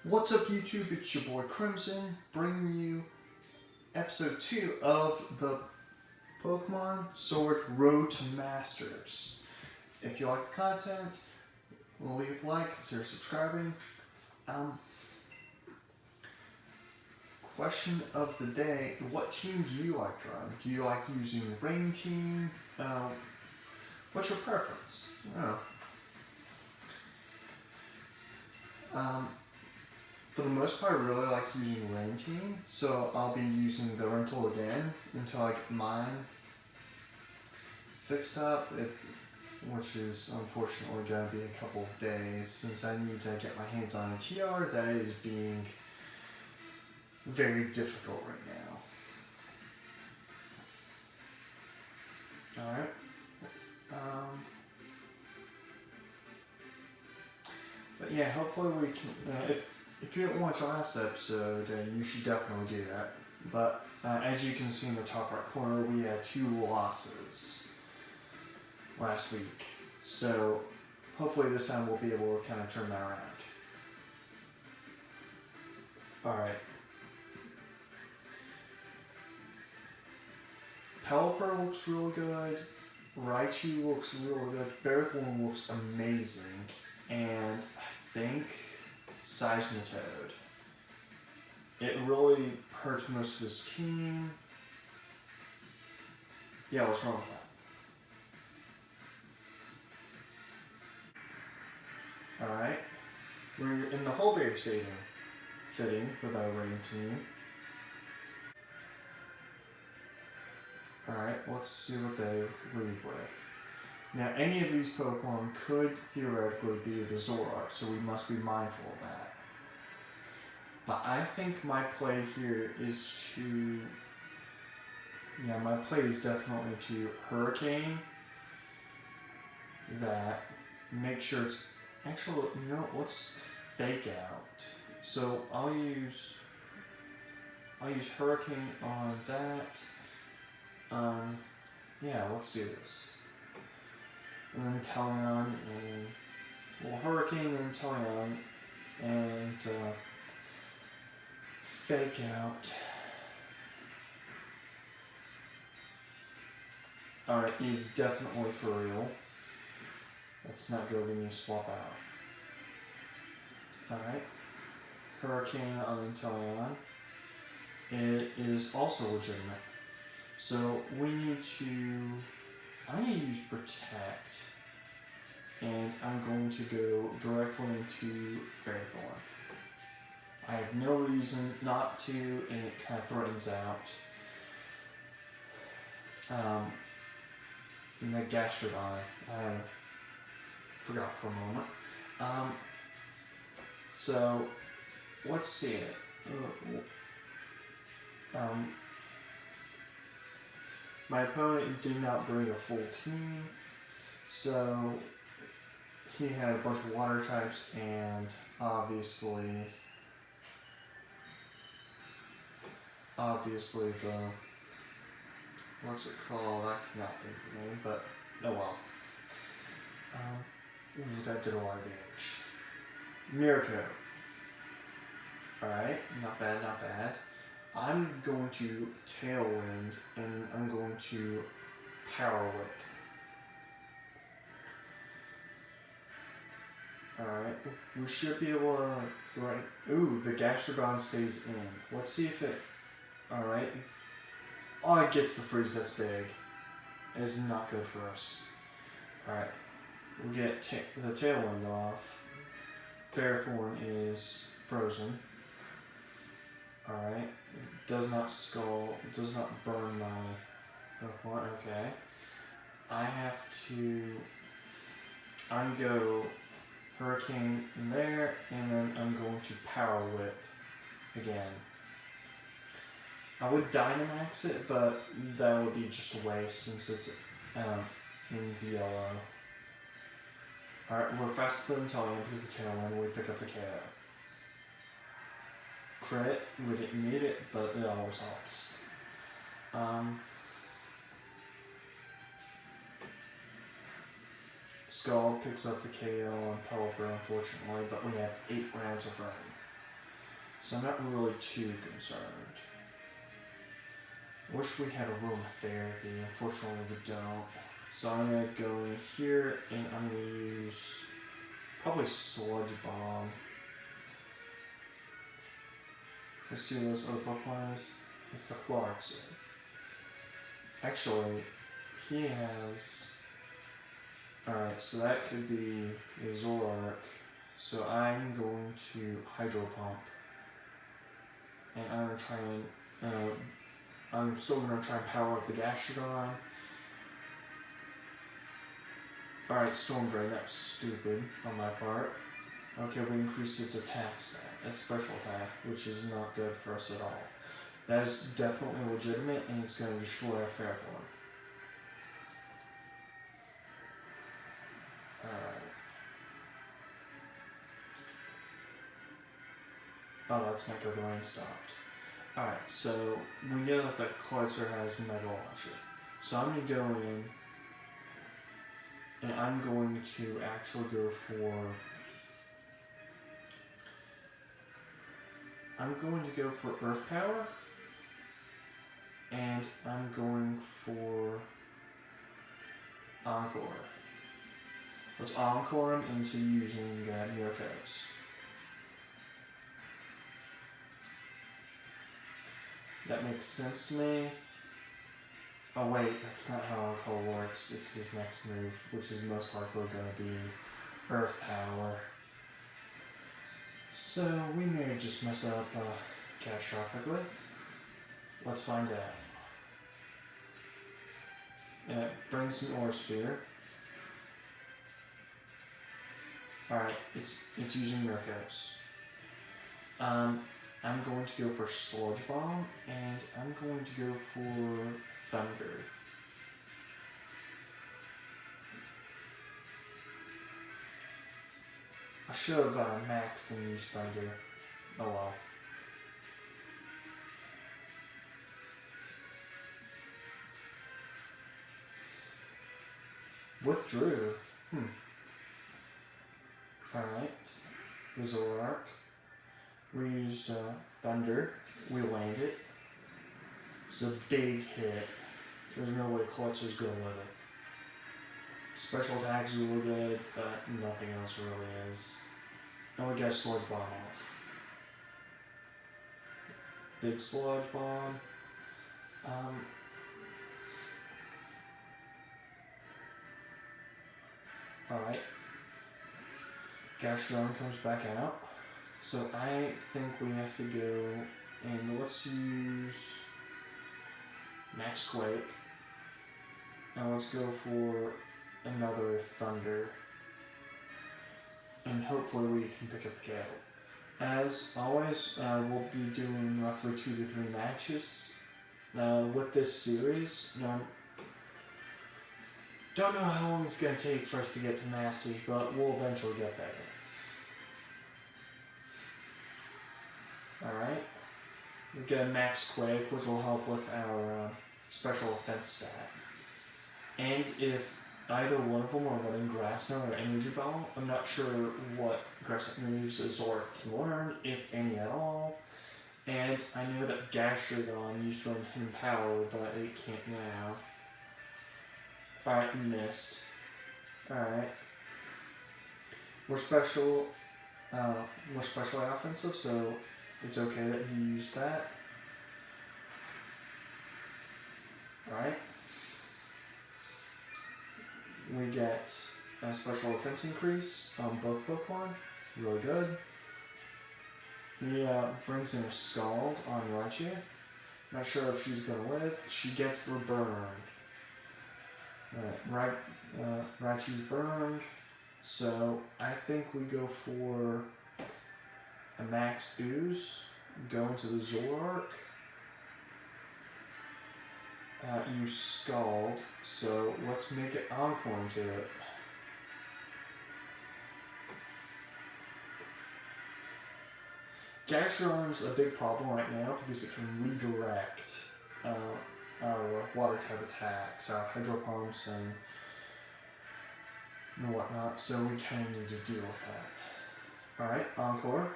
What's up, YouTube? It's your boy Crimson, bringing you episode 2 of the Pokemon Sword Road to Masters. If you like the content, leave a like, consider subscribing. Question of the day, what team do you like drawing? Do you like using the Rain team? What's your preference? I don't know. For the most part, I really like using the Rain team, so I'll be using the rental again until I get mine fixed up, which is unfortunately going to be a couple of days since I need to get my hands on a TR that is being very difficult right now. Alright. But yeah, hopefully we can... If you didn't watch last episode, you should definitely do that. But as you can see in the top right corner, we had 2 losses last week. So hopefully this time we'll be able to kind of turn that around. Alright. Pelipper looks really good. Raichu looks really good. Ferrothorn looks amazing. And I think Seismitoad. It really hurts most of his team. Yeah, what's wrong with that? Alright. We're in the Hullberry Stadium. Fitting with our Rain team. Alright, let's see what they lead with. Now, any of these Pokemon could theoretically be the Zoroark, so we must be mindful of that. But I think my play here is to... Yeah, my play is definitely to Hurricane that. Make sure it's... Actually, you know, let's fake out. So I'll use Hurricane on that. Yeah, let's do this. And then Teleon, and Hurricane, and Teleon, and fake out. Alright, he's definitely for real. Let's not go when you swap out. Alright. Hurricane on Teleon. It is also legitimate. So we need to... I'm going to use Protect, and I'm going to go directly into Ferrothorn. I have no reason not to, and it kind of threatens out the Gastrodon. I forgot for a moment. So, let's see it. My opponent did not bring a full team, so he had a bunch of water types, and obviously the, what's it called? I cannot think of the name, but oh well. That did a lot of damage. Miracle. Alright, not bad, not bad. I'm going to Tailwind, and I'm going to Power Whip. Alright, we should be able to throw it. Ooh, the Gastrodon stays in. Let's see if it... Alright. Oh, it gets the freeze, that's big. It is not good for us. Alright, we'll get the Tailwind off. Ferrothorn is frozen. Alright, does not burn my Pokemon, okay. I'm go Hurricane in there, and then I'm going to Power Whip again. I would Dynamax it, but that would be just a waste since it's in the yellow. Alright, we're faster than Tony because the Tailwind, we pick up the KO. Crit, we didn't need it, but it always helps. Skull picks up the KO on Pelipper, unfortunately, but we have 8 rounds of running. So I'm not really too concerned. Wish we had aromatherapy. Unfortunately, we don't. So I'm gonna go in here and I'm gonna use probably Sludge Bomb. Let's see what this other Pokemon is. It's the Clarkson. Actually, he has. Alright, so that could be the Zoroark. So I'm going to Hydro Pump. And I'm gonna try and. I'm still gonna try and power up the Gastrodon. Alright, Storm Drain, that was stupid on my part. Okay, we increased its attack stat, its special attack, which is not good for us at all. That is definitely legitimate, and it's going to destroy our Fairthorn. Alright. Oh, that's not good, the rain stopped. Alright, so we know that the Cloyster has Mega Launcher. So I'm going to go in, and I'm going to actually go for... I'm going to go for Earth Power, and I'm going for Encore. Let's Encore him into using Miracos. That makes sense to me. Oh wait, that's not how Encore works. It's his next move, which is most likely going to be Earth Power. So we may have just messed up catastrophically. Let's find out. And it brings an Aura Sphere. Alright, it's using Miracos. I'm going to go for Sludge Bomb, and I'm going to go for Thunder. I should have maxed and used Thunder. Oh well. Withdrew. Alright. The Zoroark. We used Thunder. We landed. It's a big hit. There's no way Cloyster's going with it. Special attacks are really good, but nothing else really is. And we got Sludge Bomb off. Big Sludge Bomb. Alright. Gastrodon comes back out. So I think we have to go and let's use Max Quake. And let's go for another Thunder. And hopefully we can pick up the KO. As always, we'll be doing roughly 2 to 3 matches with this series. Don't know how long it's going to take for us to get to Masters, but we'll eventually get there. Alright. We've got Max Quake, which will help with our special offense stat. And if either one of them are running Grass Knot or Energy Ball, I'm not sure what Grass Knot moves Zoroark can learn, if any at all. And I know that Gastrodon used to run Hidden Power, but it can't now. Alright, missed. Alright. We're specially offensive, so it's okay that he used that. Alright. We get a special offense increase on both Pokemon. Really good. He brings in a Scald on Raichu. Not sure if she's going to live. She gets the burn. Alright, Raichu's burned. So I think we go for a Max Ooze. Go into the Zoroark. You Scald, so let's make it Encore into it. Gastrodon's a big problem right now because it can redirect our water type attacks, our Hydro Pumps and whatnot, so we kind of need to deal with that. Alright, Encore.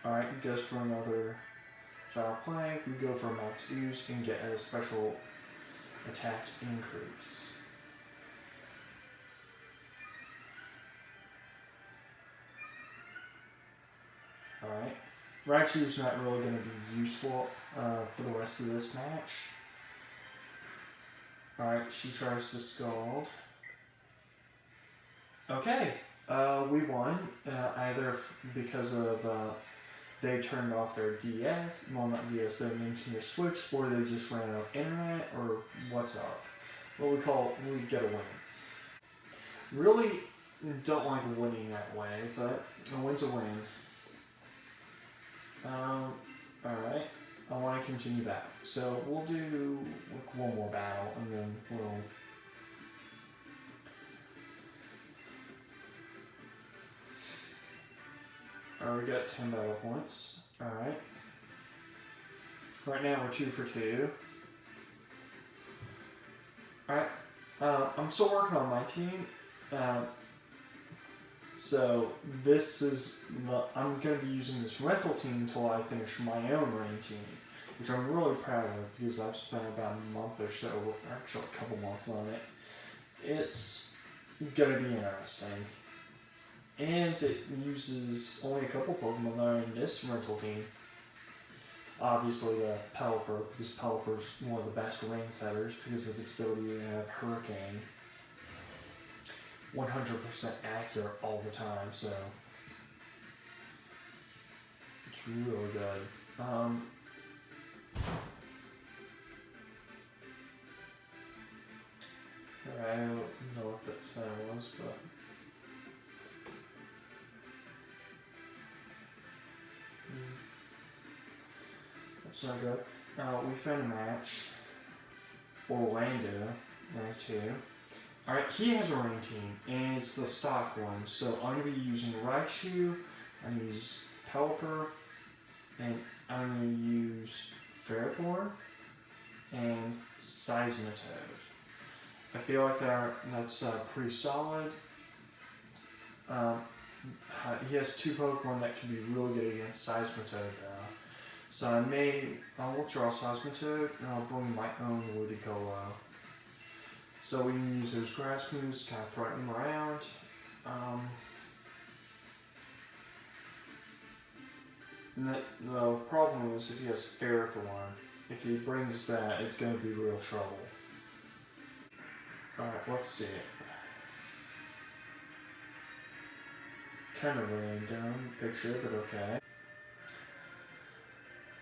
Alright, goes for another foul play. We go for max ooze and get a special attack increase. Alright. Raichu's not really going to be useful for the rest of this match. Alright, she tries to scald. Okay, we won. Either because of they turned off their DS, well not DS, their Nintendo Switch, or they just ran out of internet, or what's up. What we get a win. Really don't like winning that way, but a win's a win. Alright, I want to continue that. So we'll do like one more battle, and then we'll... Alright, we got 10 battle points. Alright. Right now we're 2 for 2. Alright. I'm still working on my team. So this is I'm going to be using this rental team until I finish my own rain team, which I'm really proud of because I've spent about a month or so, actually a couple months on it. It's going to be interesting. And it uses only a couple Pokemon that are in this rental team. Obviously Pelipper, because Pelipper's one of the best rain setters because of its ability to have Hurricane. 100% accurate all the time, so it's really good. I don't know what that sound was, but that's not good. We found a match. Orlando, rank 2. Alright, he has a rain team, and it's the stock one. So I'm going to be using Raichu, I'm going to use Pelipper, and I'm going to use Ferrothorn, and Seismitoad. I feel like that's pretty solid. He has 2 Pokemon that can be really good against Seismitoad though. So I'll withdraw Seismitoad, and I'll bring my own Ludicolo. So we can use those grass moves to kind of threaten him around. The problem is if he has Ferrothorn, if he brings that, it's going to be real trouble. Alright, let's see it. Kind of random picture, but okay.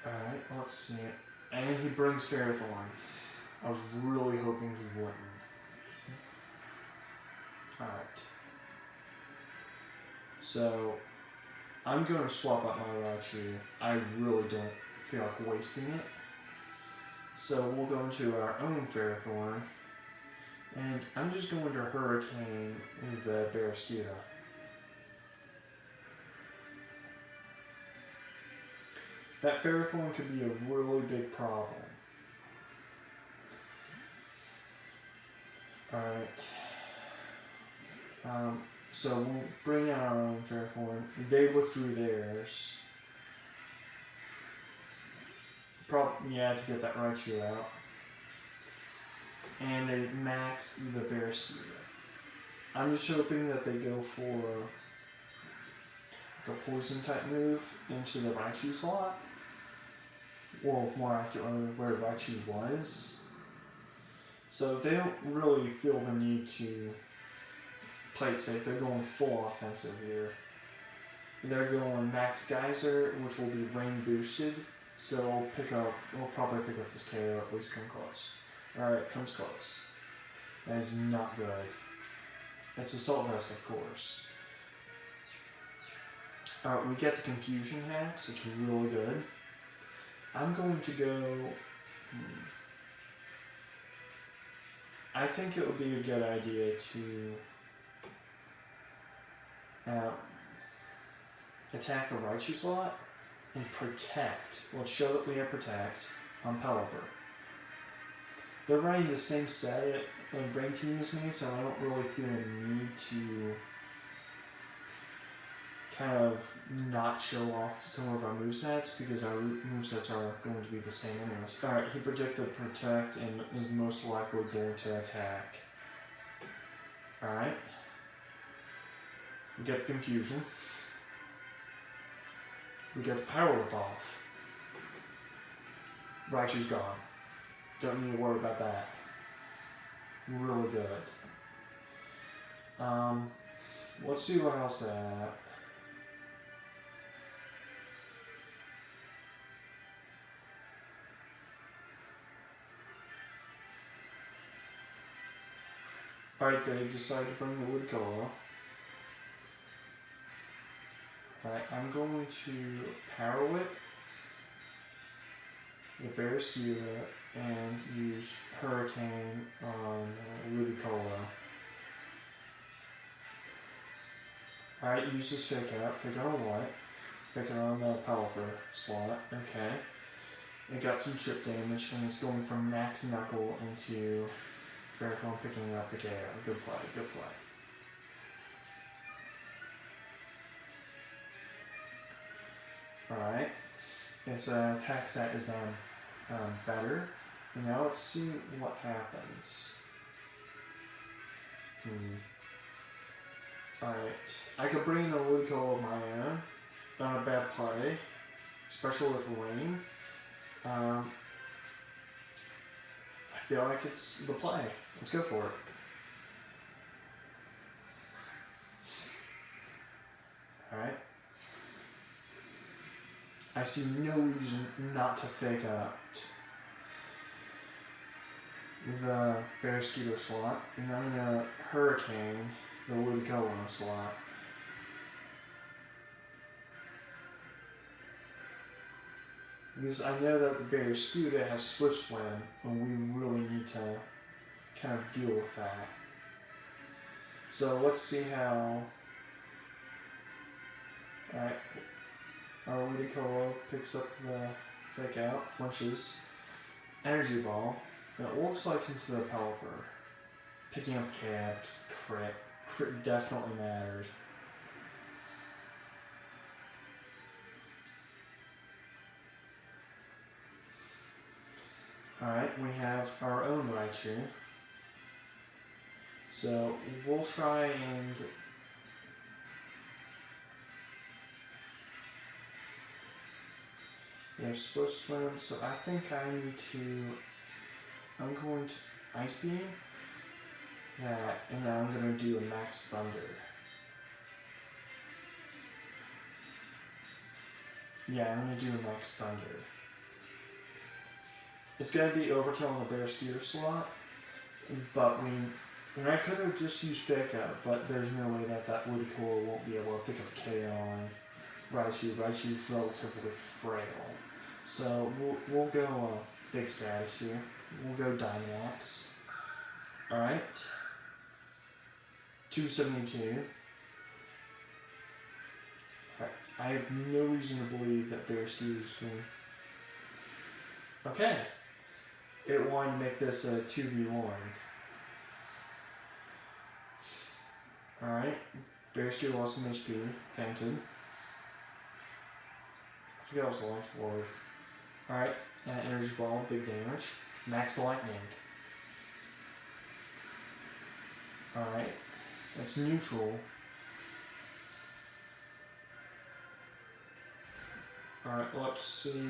Alright, let's see it. And he brings Ferrothorn. I was really hoping he wouldn't. Alright. So, I'm going to swap out my Raichu. I really don't feel like wasting it. So we'll go into our own Ferrothorn. And I'm just going to Hurricane the Barraskewda. That Ferrothorn could be a really big problem. Alright. So we'll bring out our own Ferrothorn. They withdrew theirs. Probably, yeah, to get that Raichu out. And they max the Barraskewda. I'm just hoping that they go for like a poison type move into the Raichu slot. Or more accurately, where Raichu was. So they don't really feel the need to play it safe. They're going full offensive here. They're going Max Geyser, which will be rain boosted. So we'll probably pick up this KO, or at least come close. Alright, comes close. That is not good. It's Assault Vest, of course. Alright, we get the Confusion Hacks. It's really good. I'm going to go... I think it would be a good idea to attack the Raichu slot and protect. Let's show that we have protect on Pelipper. They're running the same set and rain team as me, so I don't really feel a need to kind of not show off some of our movesets because our movesets are going to be the same anyways. Alright, he predicted protect and is most likely going to attack. Alright. We get the confusion. We get the power whip off. Raichu's gone. Don't need to worry about that. Really good. Let's see what else they have. Alright, they decided to bring the Woodcola. Alright, I'm going to Power Whip the Barraskewda and use Hurricane on Ludicolo. Alright, use this Fake Out. Fake Out on what? Fake Out on the Pelipper slot. Okay. It got some chip damage and it's going from Max Knuckle into Ferrothorn picking up the KO. Good play, good play. Alright. Its attack set is down better. And now let's see what happens. Alright. I could bring in a Ludicolo of my own. Not a bad play. Especially with rain. I feel like it's the play. Let's go for it. Alright. I see no reason not to fake out the Barraskewda slot, and I'm gonna Hurricane the Ludicolo slot. Because I know that the Barraskewda has Swift Swim, and we really need to kind of deal with that. So let's see how. Alright. Our Ludicolo picks up the Fake Out, flinches. Energy Ball. It looks like into the Pelipper. Picking up the cabs, crit. Crit definitely matters. Alright, we have our own Raichu. So we'll try and we have Swift Swim, so I think I'm going to Ice Beam that, and then I'm going to do a Max Thunder. Yeah, I'm going to do a Max Thunder. It's going to be overkill on the Barraskewda slot, but and I could have just used Fake Out, but there's no way that Ludicolo won't be able to pick up a KO on Raichu. Raichu's relatively frail. So we'll go big status here. We'll go Dynamax. Alright. 272. Alright. I have no reason to believe that Barraskewda is going to. Okay. It wanted to make this a 2v1. Alright. Barraskewda lost some HP. Fainted. I forgot it was a life ward. Alright. Energy Ball, big damage. Max Lightning. Alright. That's neutral. Alright, let's see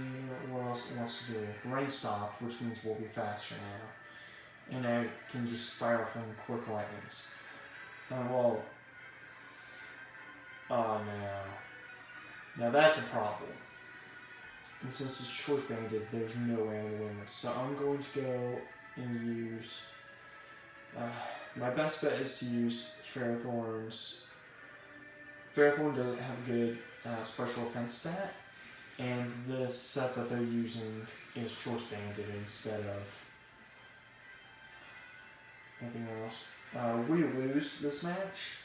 what else it wants to do. Rain Stop, which means we'll be faster now. And I can just fire off them quick lightnings. Well. Oh no. Now that's a problem. And since it's choice banded, there's no way I'm going to win this. So I'm going to go and use. My best bet is to use Ferrothorn's. Ferrothorn doesn't have a good special offense stat. And the set that they're using is choice banded instead of anything else. We lose this match.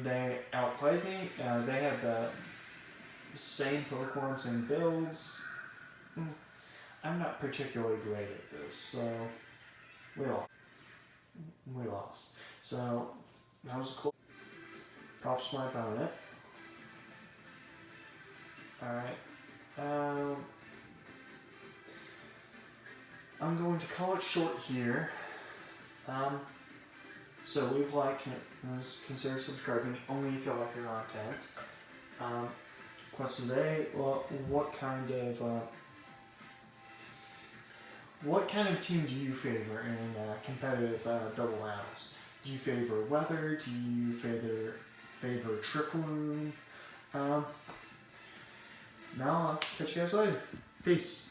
They outplayed me. They had the same Pokemon, same builds. I'm not particularly great at this, so we lost. So that was close. Props to my opponent. Alright. I'm going to call it short here. So leave a like and consider subscribing only if you like the content. Question today, well, what kind of team do you favor in competitive double battles? Do you favor weather? Do you favor trick room? Now I'll catch you guys later. Peace.